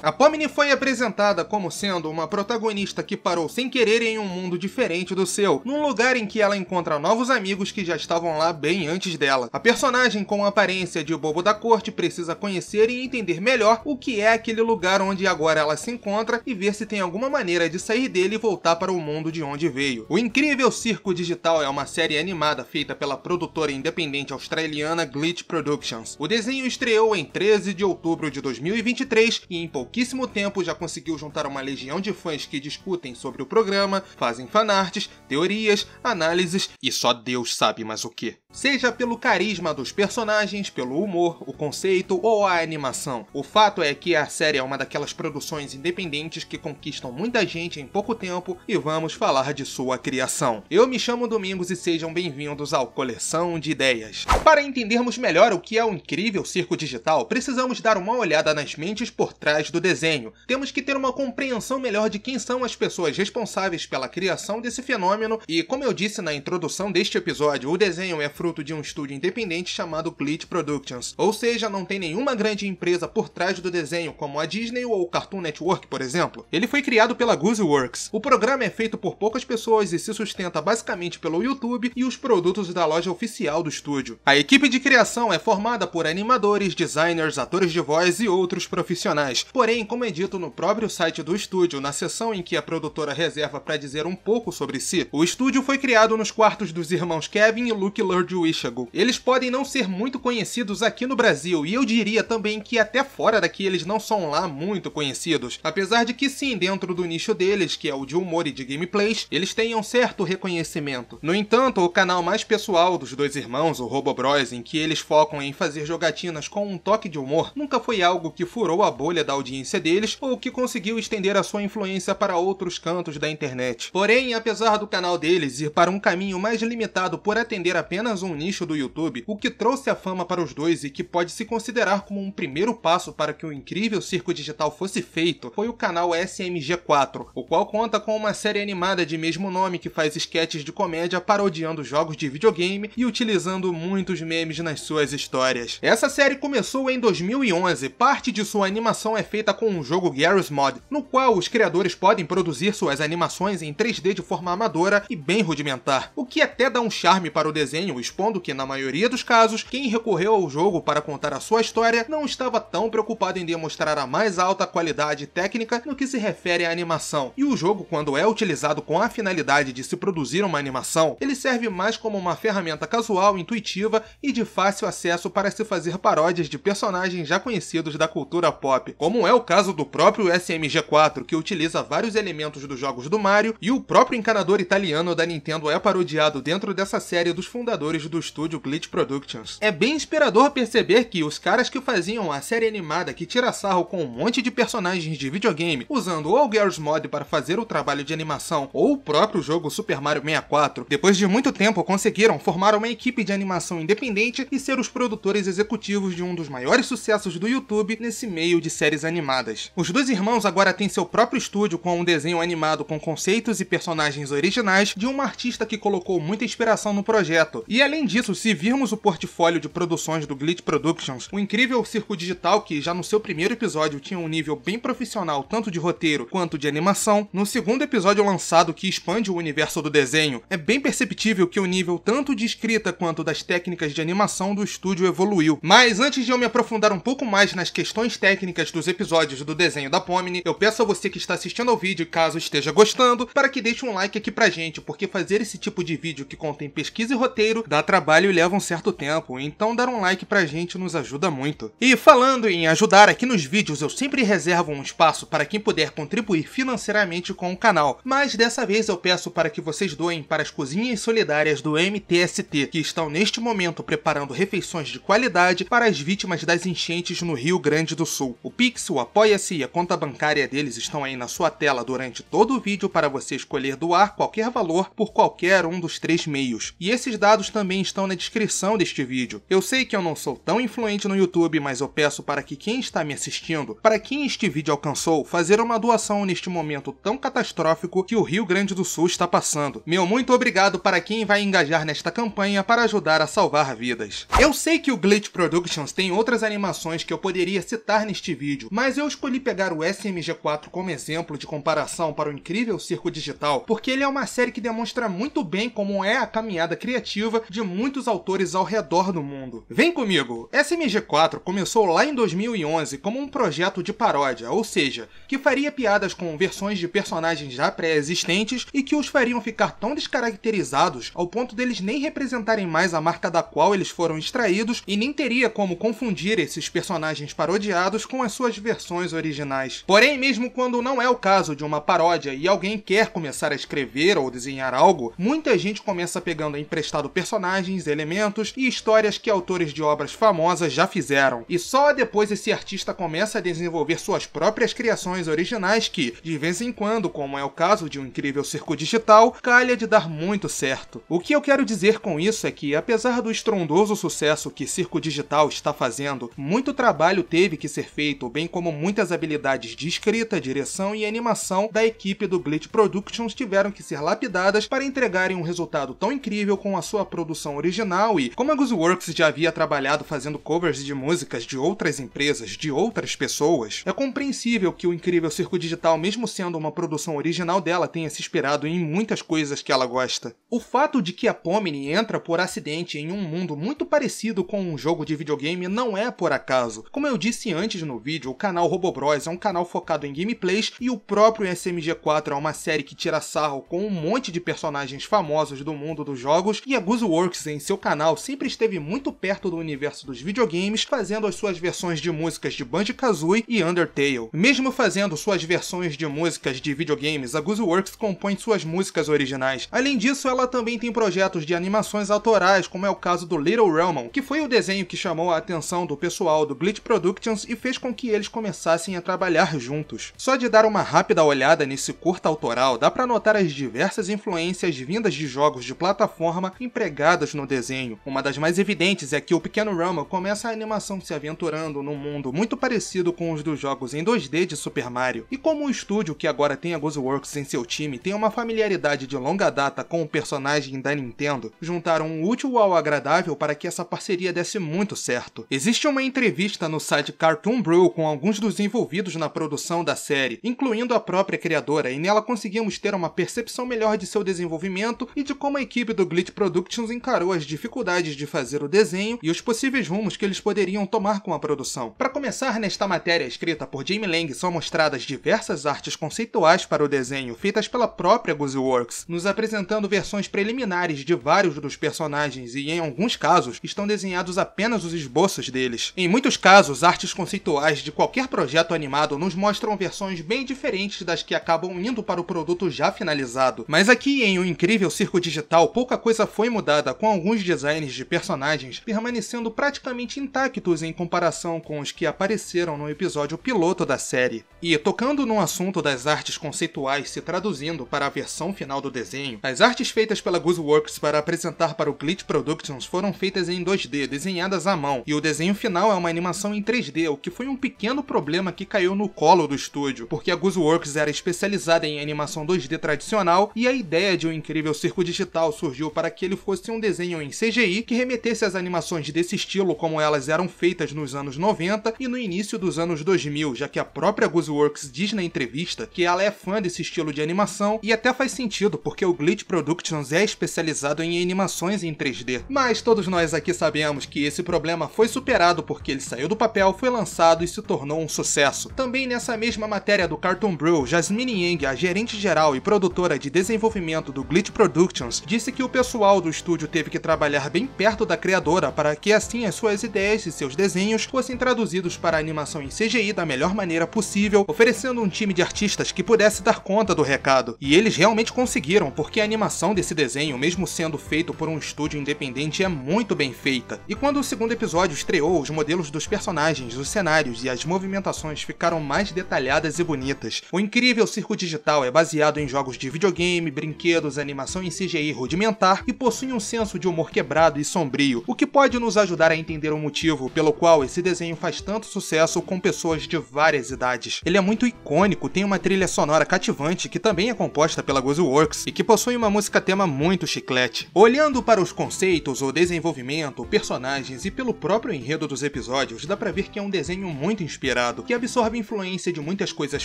A Pomni foi apresentada como sendo uma protagonista que parou sem querer em um mundo diferente do seu, num lugar em que ela encontra novos amigos que já estavam lá bem antes dela. A personagem com a aparência de bobo da corte precisa conhecer e entender melhor o que é aquele lugar onde agora ela se encontra e ver se tem alguma maneira de sair dele e voltar para o mundo de onde veio. O Incrível Circo Digital é uma série animada feita pela produtora independente australiana Glitch Productions. O desenho estreou em 13 de outubro de 2023 e em pouquíssimo tempo já conseguiu juntar uma legião de fãs que discutem sobre o programa, fazem fanarts, teorias, análises e só Deus sabe mais o que. Seja pelo carisma dos personagens, pelo humor, o conceito ou a animação. O fato é que a série é uma daquelas produções independentes que conquistam muita gente em pouco tempo e vamos falar de sua criação. Eu me chamo Domingos e sejam bem-vindos ao Coleção de Ideias. Para entendermos melhor o que é o Incrível Circo Digital, precisamos dar uma olhada nas mentes por trás do desenho. Temos que ter uma compreensão melhor de quem são as pessoas responsáveis pela criação desse fenômeno e, como eu disse na introdução deste episódio, o desenho é fruto de um estúdio independente chamado Glitch Productions, ou seja, não tem nenhuma grande empresa por trás do desenho como a Disney ou o Cartoon Network, por exemplo. Ele foi criado pela Gooseworks. O programa é feito por poucas pessoas e se sustenta basicamente pelo YouTube e os produtos da loja oficial do estúdio. A equipe de criação é formada por animadores, designers, atores de voz e outros profissionais. Porém, como é dito no próprio site do estúdio, na seção em que a produtora reserva para dizer um pouco sobre si, o estúdio foi criado nos quartos dos irmãos Kevin e Luke Lord-Wishago. Eles podem não ser muito conhecidos aqui no Brasil, e eu diria também que até fora daqui eles não são lá muito conhecidos, apesar de que sim, dentro do nicho deles, que é o de humor e de gameplays, eles têm um certo reconhecimento. No entanto, o canal mais pessoal dos dois irmãos, o Robobros, em que eles focam em fazer jogatinas com um toque de humor, nunca foi algo que furou a bolha da audiência deles ou que conseguiu estender a sua influência para outros cantos da internet. Porém, apesar do canal deles ir para um caminho mais limitado por atender apenas um nicho do YouTube, o que trouxe a fama para os dois e que pode se considerar como um primeiro passo para que o Incrível Circo Digital fosse feito foi o canal SMG4, o qual conta com uma série animada de mesmo nome que faz sketches de comédia parodiando jogos de videogame e utilizando muitos memes nas suas histórias. Essa série começou em 2011, parte de sua animação é feita com o jogo Garry's Mod, no qual os criadores podem produzir suas animações em 3D de forma amadora e bem rudimentar, o que até dá um charme para o desenho, expondo que na maioria dos casos, quem recorreu ao jogo para contar a sua história não estava tão preocupado em demonstrar a mais alta qualidade técnica no que se refere à animação, e o jogo, quando é utilizado com a finalidade de se produzir uma animação, ele serve mais como uma ferramenta casual, intuitiva e de fácil acesso para se fazer paródias de personagens já conhecidos da cultura pop, como é o caso do próprio SMG4, que utiliza vários elementos dos jogos do Mario, e o próprio encanador italiano da Nintendo é parodiado dentro dessa série dos fundadores do estúdio Glitch Productions. É bem inspirador perceber que os caras que faziam a série animada que tira sarro com um monte de personagens de videogame, usando ou o Garry's Mod para fazer o trabalho de animação, ou o próprio jogo Super Mario 64, depois de muito tempo conseguiram formar uma equipe de animação independente e ser os produtores executivos de um dos maiores sucessos do YouTube nesse meio de séries animadas. Os dois irmãos agora têm seu próprio estúdio com um desenho animado com conceitos e personagens originais de uma artista que colocou muita inspiração no projeto. E além disso, se virmos o portfólio de produções do Glitch Productions, o Incrível Circo Digital, que já no seu primeiro episódio tinha um nível bem profissional tanto de roteiro quanto de animação, no segundo episódio lançado que expande o universo do desenho, é bem perceptível que o nível tanto de escrita quanto das técnicas de animação do estúdio evoluiu. Mas antes de eu me aprofundar um pouco mais nas questões técnicas dos episódios do desenho da Pomni, eu peço a você que está assistindo ao vídeo, caso esteja gostando, para que deixe um like aqui pra gente, porque fazer esse tipo de vídeo que contém pesquisa e roteiro dá trabalho e leva um certo tempo, então dar um like pra gente nos ajuda muito. E falando em ajudar, aqui nos vídeos eu sempre reservo um espaço para quem puder contribuir financeiramente com o canal, mas dessa vez eu peço para que vocês doem para as cozinhas solidárias do MTST, que estão neste momento preparando refeições de qualidade para as vítimas das enchentes no Rio Grande do Sul. O Pix, o Apoia-se e a conta bancária deles estão aí na sua tela durante todo o vídeo para você escolher doar qualquer valor por qualquer um dos 3 meios. E esses dados também estão na descrição deste vídeo. Eu sei que eu não sou tão influente no YouTube, mas eu peço para que quem está me assistindo, para quem este vídeo alcançou, fazer uma doação neste momento tão catastrófico que o Rio Grande do Sul está passando. Meu muito obrigado para quem vai engajar nesta campanha para ajudar a salvar vidas. Eu sei que o Glitch Productions tem outras animações que eu poderia citar neste vídeo, mas Mas eu escolhi pegar o SMG4 como exemplo de comparação para o incrível Circo Digital, porque ele é uma série que demonstra muito bem como é a caminhada criativa de muitos autores ao redor do mundo. Vem comigo! SMG4 começou lá em 2011 como um projeto de paródia, ou seja, que faria piadas com versões de personagens já pré-existentes e que os fariam ficar tão descaracterizados ao ponto deles nem representarem mais a marca da qual eles foram extraídos e nem teria como confundir esses personagens parodiados com as suas versões originais. Porém, mesmo quando não é o caso de uma paródia e alguém quer começar a escrever ou desenhar algo, muita gente começa pegando emprestado personagens, elementos e histórias que autores de obras famosas já fizeram. E só depois esse artista começa a desenvolver suas próprias criações originais que, de vez em quando, como é o caso de um incrível Circo Digital, calha de dar muito certo. O que eu quero dizer com isso é que, apesar do estrondoso sucesso que Circo Digital está fazendo, muito trabalho teve que ser feito, bem como muitas habilidades de escrita, direção e animação da equipe do Glitch Productions tiveram que ser lapidadas para entregarem um resultado tão incrível com a sua produção original e, como a Gooseworks já havia trabalhado fazendo covers de músicas de outras empresas, de outras pessoas, é compreensível que o incrível Circo Digital, mesmo sendo uma produção original dela, tenha se inspirado em muitas coisas que ela gosta. O fato de que a Pomni entra por acidente em um mundo muito parecido com um jogo de videogame não é por acaso. Como eu disse antes no vídeo, o canal Robobros é um canal focado em gameplays e o próprio SMG4 é uma série que tira sarro com um monte de personagens famosos do mundo dos jogos, e a Gooseworks em seu canal sempre esteve muito perto do universo dos videogames, fazendo as suas versões de músicas de Banjo-Kazooie e Undertale. Mesmo fazendo suas versões de músicas de videogames, a Gooseworks compõe suas músicas originais. Além disso, ela também tem projetos de animações autorais, como é o caso do Little Realmon, que foi o desenho que chamou a atenção do pessoal do Glitch Productions e fez com que eles começassem a trabalhar juntos. Só de dar uma rápida olhada nesse curta autoral, dá pra notar as diversas influências vindas de jogos de plataforma empregadas no desenho. Uma das mais evidentes é que o pequeno Realmon começa a animação se aventurando num mundo muito parecido com os dos jogos em 2D de Super Mario. E como o estúdio que agora tem a Gooseworks em seu time tem uma familiaridade de longa data com o personagem da Nintendo, juntaram o útil ao agradável para que essa parceria desse muito certo. Existe uma entrevista no site Cartoon Brew com alguns dos envolvidos na produção da série, incluindo a própria criadora, e nela conseguimos ter uma percepção melhor de seu desenvolvimento e de como a equipe do Glitch Productions encarou as dificuldades de fazer o desenho e os possíveis rumos que eles poderiam tomar com a produção. Para começar, nesta matéria escrita por Jamie Lang são mostradas diversas artes conceituais para o desenho, feitas pela própria Gooseworks, nos apresentando versões preliminares de vários dos personagens e, em alguns casos, estão desenhados apenas os esboços deles. Em muitos casos, artes conceituais de qualquer projeto animado nos mostram versões bem diferentes das que acabam indo para o produto já finalizado. Mas aqui em O Incrível Circo Digital, pouca coisa foi mudada, com alguns designs de personagens permanecendo praticamente intactos em comparação com os que apareceram no episódio piloto da série. E tocando no assunto das artes conceituais se traduzindo para a versão final do desenho, as artes feitas pela Gooseworks para apresentar para o Glitch Productions foram feitas em 2D, desenhadas à mão, e o desenho final é uma animação em 3D, o que foi um pequeno problema que caiu no colo do estúdio, porque a Gooseworks era especializada em animação 2D tradicional e a ideia de um incrível Circo Digital surgiu para que ele fosse um desenho em CGI que remetesse às animações desse estilo como elas eram feitas nos anos 90 e no início dos anos 2000, já que a própria Gooseworks diz na entrevista que ela é fã desse estilo de animação, e até faz sentido porque o Glitch Productions é especializado em animações em 3D. Mas todos nós aqui sabemos que esse problema foi superado porque ele saiu do papel, foi lançado e se tornou um sucesso. Também nessa mesma matéria do Cartoon Brew, Jasmine Yang, a gerente geral e produtora de desenvolvimento do Glitch Productions, disse que o pessoal do estúdio teve que trabalhar bem perto da criadora para que assim as suas ideias e seus desenhos fossem traduzidos para a animação em CGI da melhor maneira possível, oferecendo um time de artistas que pudesse dar conta do recado. E eles realmente conseguiram, porque a animação desse desenho, mesmo sendo feito por um estúdio independente, é muito bem feita. E quando o segundo episódio estreou, os modelos dos personagens, os cenários e as movimentações ficaram mais detalhadas e bonitas. O incrível Circo Digital é baseado em jogos de videogame, brinquedos, animação em CGI rudimentar e possui um senso de humor quebrado e sombrio, o que pode nos ajudar a entender o motivo pelo qual esse desenho faz tanto sucesso com pessoas de várias idades. Ele é muito icônico, tem uma trilha sonora cativante que também é composta pela Gooseworks e que possui uma música tema muito chiclete. Olhando para os conceitos, o desenvolvimento, personagens e pelo próprio enredo dos episódios, dá pra ver que é um desenho muito inspirado. equilibrado, que absorve influência de muitas coisas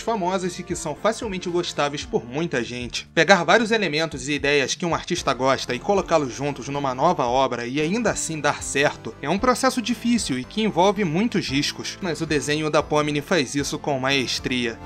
famosas e que são facilmente gostáveis por muita gente. Pegar vários elementos e ideias que um artista gosta e colocá-los juntos numa nova obra e ainda assim dar certo é um processo difícil e que envolve muitos riscos, mas o desenho da Pomni faz isso com maestria.